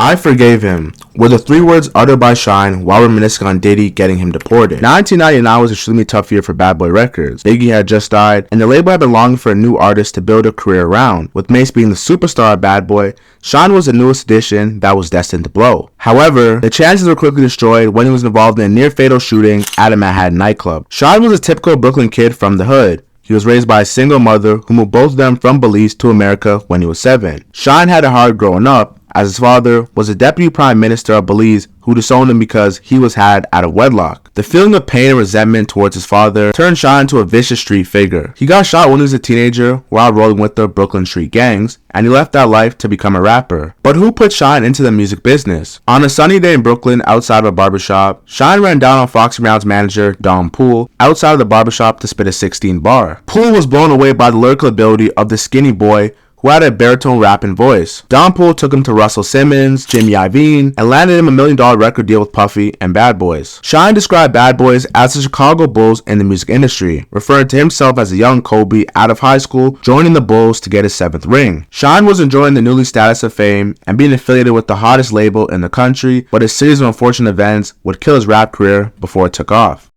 I forgave him were the 3 words uttered by Shine while reminiscing on Diddy getting him deported. 1999 was an extremely tough year for Badboy Records. Biggie had just died, and the label had been longing for a new artist to build a career around. With Mace being the superstar of Badboy, Shine was the newest addition that was destined to blow. However, the chances were quickly destroyed when he was involved in a near-fatal shooting at a Manhattan nightclub. Shine was a typical Brooklyn kid from the hood. He was raised by a single mother who moved both of them from Belize to America when he was 7. Shine had it hard growing up, as his father was a deputy prime minister of Belize who disowned him because he was had out of wedlock. The feeling of pain and resentment towards his father turned Shine into a vicious street figure. He got shot when he was a teenager while rolling with the Brooklyn street gangs, and he left that life to become a rapper. But who put Shine into the music business? On a sunny day in Brooklyn outside of a barbershop, Shine ran down on Foxy Brown's manager, Don Poole, outside of the barbershop to spit a 16 bar. Poole was blown away by the lyrical ability of the skinny boy who had a baritone rapping voice. Don Poole took him to Russell Simmons, Jimmy Iovine, and landed him a $1 million record deal with Puffy and Bad Boys. Shine described Bad Boys as the Chicago Bulls in the music industry, referring to himself as a young Kobe out of high school joining the Bulls to get his 7th ring. Shine was enjoying the newly status of fame and being affiliated with the hottest label in the country, but a series of unfortunate events would kill his rap career before it took off.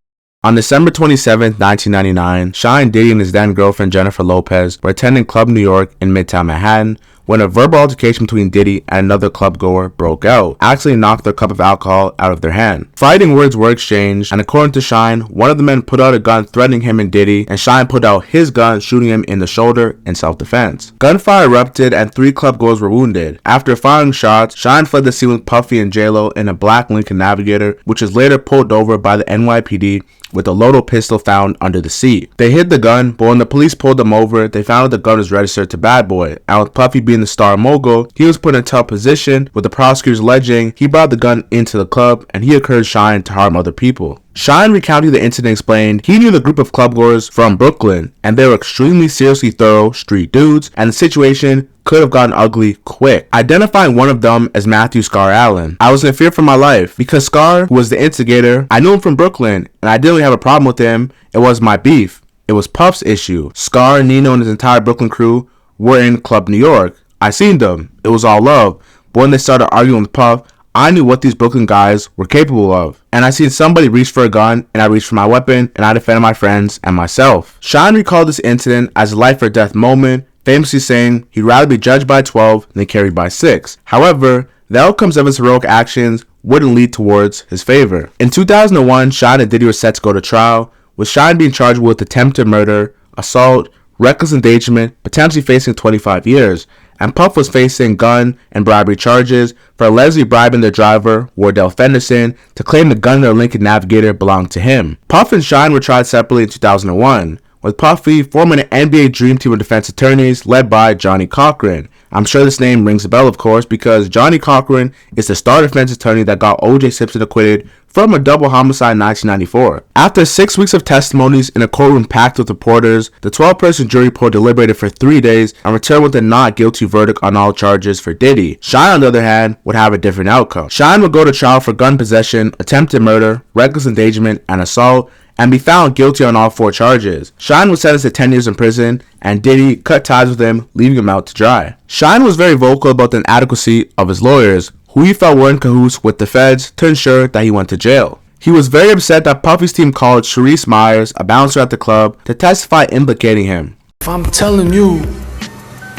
On December 27, 1999, Shine, Diddy, and his then-girlfriend Jennifer Lopez were attending Club New York in Midtown Manhattan when a verbal altercation between Diddy and another clubgoer broke out, actually knocked their cup of alcohol out of their hand. Fighting words were exchanged, and according to Shine, one of the men put out a gun threatening him and Diddy, and Shine put out his gun shooting him in the shoulder in self-defense. Gunfire erupted and 3 clubgoers were wounded. After firing shots, Shine fled the scene with Puffy and J-Lo in a black Lincoln Navigator, which was later pulled over by the NYPD with a loaded pistol found under the seat. They hid the gun, but when the police pulled them over, they found that the gun was registered to Bad Boy, and with Puffy being the star mogul, he was put in a tough position, with the prosecutors alleging he brought the gun into the club and he encouraged Shine to harm other people. Shine, recounting the incident, explained he knew the group of clubgoers from Brooklyn, and they were extremely seriously thorough street dudes, and the situation could have gotten ugly quick. Identifying one of them as Matthew Scar Allen, I was in fear for my life because Scar, who was the instigator, I knew him from Brooklyn, and I didn't really have a problem with him. It was my beef. It was Puff's issue. Scar, Nino, and his entire Brooklyn crew were in Club New York. I seen them. It was all love. But when they started arguing with Puff, I knew what these Brooklyn guys were capable of. And I seen somebody reach for a gun, and I reached for my weapon, and I defended my friends and myself. Shine recalled this incident as a life or death moment, famously saying he'd rather be judged by 12 than carried by 6. However, the outcomes of his heroic actions wouldn't lead towards his favor. In 2001, Shine and Diddy were set to go to trial, with Shine being charged with attempted murder, assault, reckless endangerment, potentially facing 25 years, and Puff was facing gun and bribery charges for allegedly bribing their driver, Wardell Fenderson, to claim the gun in their Lincoln Navigator belonged to him. Puff and Shine were tried separately in 2001, with Puffy forming an NBA Dream Team of defense attorneys led by Johnny Cochran. I'm sure this name rings a bell, of course, because Johnny Cochran is the star defense attorney that got O.J. Simpson acquitted from a double homicide in 1994. After 6 weeks of testimonies in a courtroom packed with reporters, the 12-person jury pool deliberated for 3 days and returned with a not guilty verdict on all charges for Diddy. Shine, on the other hand, would have a different outcome. Shine would go to trial for gun possession, attempted murder, reckless endangerment, and assault, and be found guilty on all 4 charges. Shine was sentenced to 10 years in prison, and Diddy cut ties with him, leaving him out to dry. Shine was very vocal about the inadequacy of his lawyers, who he felt were in cahoots with the feds to ensure that he went to jail. He was very upset that Puffy's team called Sharice Myers, a bouncer at the club, to testify implicating him. If I'm telling you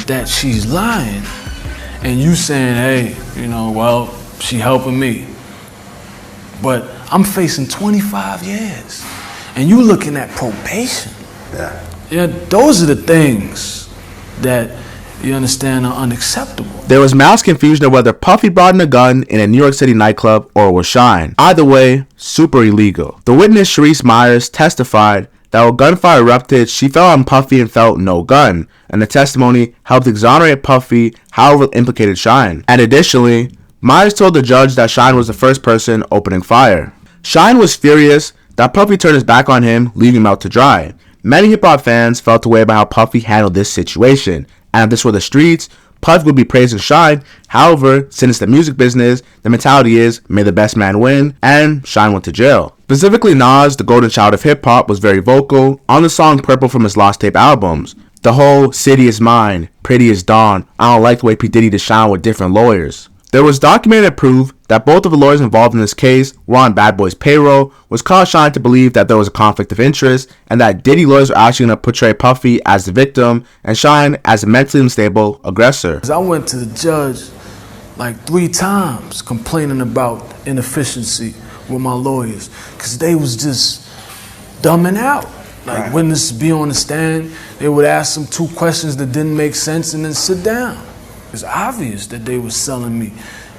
that she's lying, and you saying, hey, well, she helping me, but I'm facing 25 years, and you looking at probation. Yeah, those are the things that, you understand, are unacceptable. There was mass confusion of whether Puffy brought in a gun in a New York City nightclub or was Shine. Either way, super illegal. The witness, Sharice Myers, testified that when gunfire erupted, she fell on Puffy and felt no gun, and the testimony helped exonerate Puffy, however it implicated Shine. And additionally, Myers told the judge that Shine was the first person opening fire. Shine was furious that Puffy turned his back on him, leaving him out to dry. Many hip-hop fans felt away about how Puffy handled this situation, and if this were the streets, Puff would be praising Shine. However, since it's the music business, the mentality is, may the best man win, and Shine went to jail. Specifically, Nas, the golden child of hip-hop, was very vocal on the song Purple from his Lost Tape albums. The whole city is mine, pretty as dawn, I don't like the way P. Diddy to shine with different lawyers. There was documented proof that both of the lawyers involved in this case were on Badboy's payroll, which caused Shine to believe that there was a conflict of interest and that Diddy lawyers were actually going to portray Puffy as the victim and Shine as a mentally unstable aggressor. I went to the judge like 3 times complaining about inefficiency with my lawyers because they was just dumbing out. Like witnesses be on the stand, they would ask them 2 questions that didn't make sense and then sit down. It's obvious that they were selling me,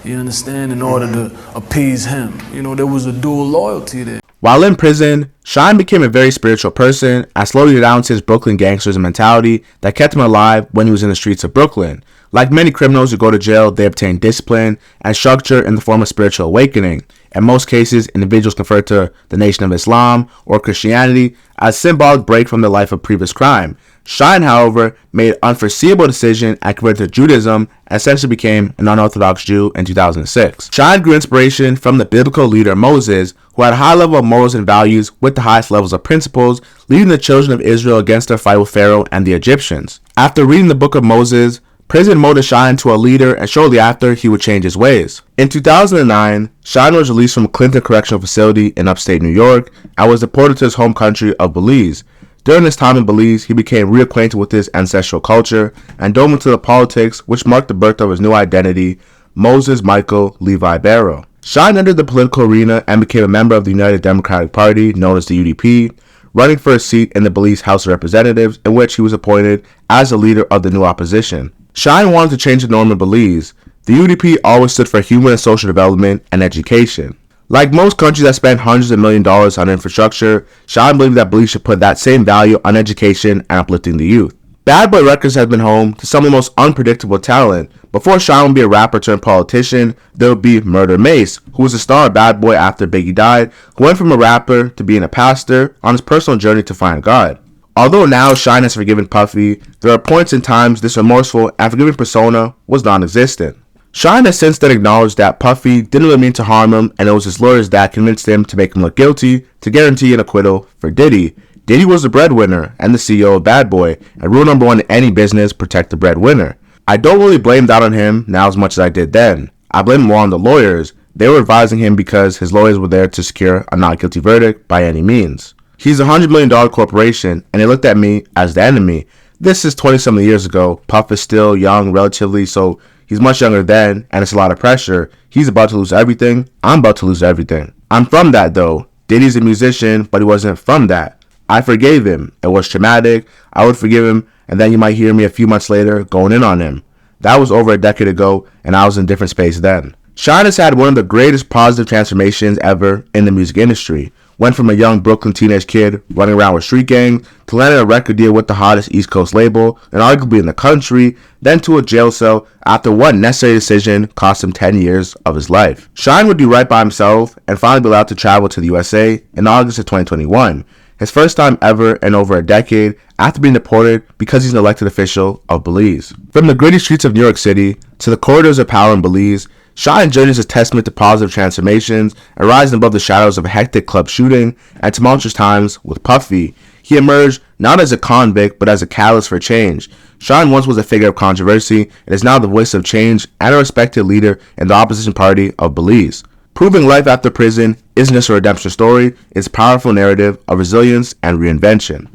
you understand, in order to appease him. You know, there was a dual loyalty there. While in prison, Shine became a very spiritual person and slowly renounced his Brooklyn gangsters mentality that kept him alive when he was in the streets of Brooklyn. Like many criminals who go to jail, they obtain discipline and structure in the form of spiritual awakening. In most cases, individuals convert to the Nation of Islam or Christianity as a symbolic break from their life of previous crime. Shine, however, made an unforeseeable decision and converted to Judaism and essentially became an unorthodox Jew in 2006. Shine grew inspiration from the biblical leader Moses, who had a high level of morals and values with the highest levels of principles, leading the children of Israel against their fight with Pharaoh and the Egyptians. After reading the book of Moses, prison molded Shine into a leader, and shortly after, he would change his ways. In 2009, Shine was released from Clinton Correctional Facility in upstate New York and was deported to his home country of Belize. During his time in Belize, he became reacquainted with his ancestral culture and dove into the politics, which marked the birth of his new identity, Moses Michael Levi Barrow. Shine entered the political arena and became a member of the United Democratic Party, known as the UDP, running for a seat in the Belize House of Representatives, in which he was appointed as the leader of the new opposition. Shine wanted to change the norm in Belize. The UDP always stood for human and social development and education. Like most countries that spend hundreds of millions of dollars on infrastructure, Shine believed that Belize should put that same value on education and uplifting the youth. Badboy Records has been home to some of the most unpredictable talent. Before Shine would be a rapper turned politician, there would be Murder Mace, who was the star of Badboy after Biggie died, who went from a rapper to being a pastor on his personal journey to find God. Although now Shine has forgiven Puffy, there are points in times this remorseful and forgiving persona was non-existent. Shine has since then acknowledged that Puffy didn't really mean to harm him, and it was his lawyers that convinced him to make him look guilty to guarantee an acquittal for Diddy. Diddy was the breadwinner and the CEO of Badboy, and rule number 1 in any business, protect the breadwinner. I don't really blame that on him now as much as I did then. I blame more on the lawyers. They were advising him because his lawyers were there to secure a not guilty verdict by any means. He's a $100 million corporation, and they looked at me as the enemy. This is 20-something years ago. Puff is still young relatively, so he's much younger then, and it's a lot of pressure. He's about to lose everything. I'm about to lose everything. I'm from that though. Diddy's a musician, but he wasn't from that. I forgave him. It was traumatic. I would forgive him, and then you might hear me a few months later going in on him. That was over a decade ago, and I was in a different space then. Shine has had one of the greatest positive transformations ever in the music industry. Went from a young Brooklyn teenage kid running around with street gangs to landing a record deal with the hottest East Coast label and arguably in the country, then to a jail cell after one necessary decision cost him 10 years of his life. Shine would do right by himself and finally be allowed to travel to the USA in August of 2021. His first time ever in over a decade after being deported because he's an elected official of Belize. From the gritty streets of New York City to the corridors of power in Belize, Shine's journey is a testament to positive transformations and rising above the shadows of a hectic club shooting and tumultuous times with Puffy. He emerged not as a convict but as a catalyst for change. Shine once was a figure of controversy and is now the voice of change and a respected leader in the opposition party of Belize. Proving life after prison isn't just a redemption story, it's a powerful narrative of resilience and reinvention.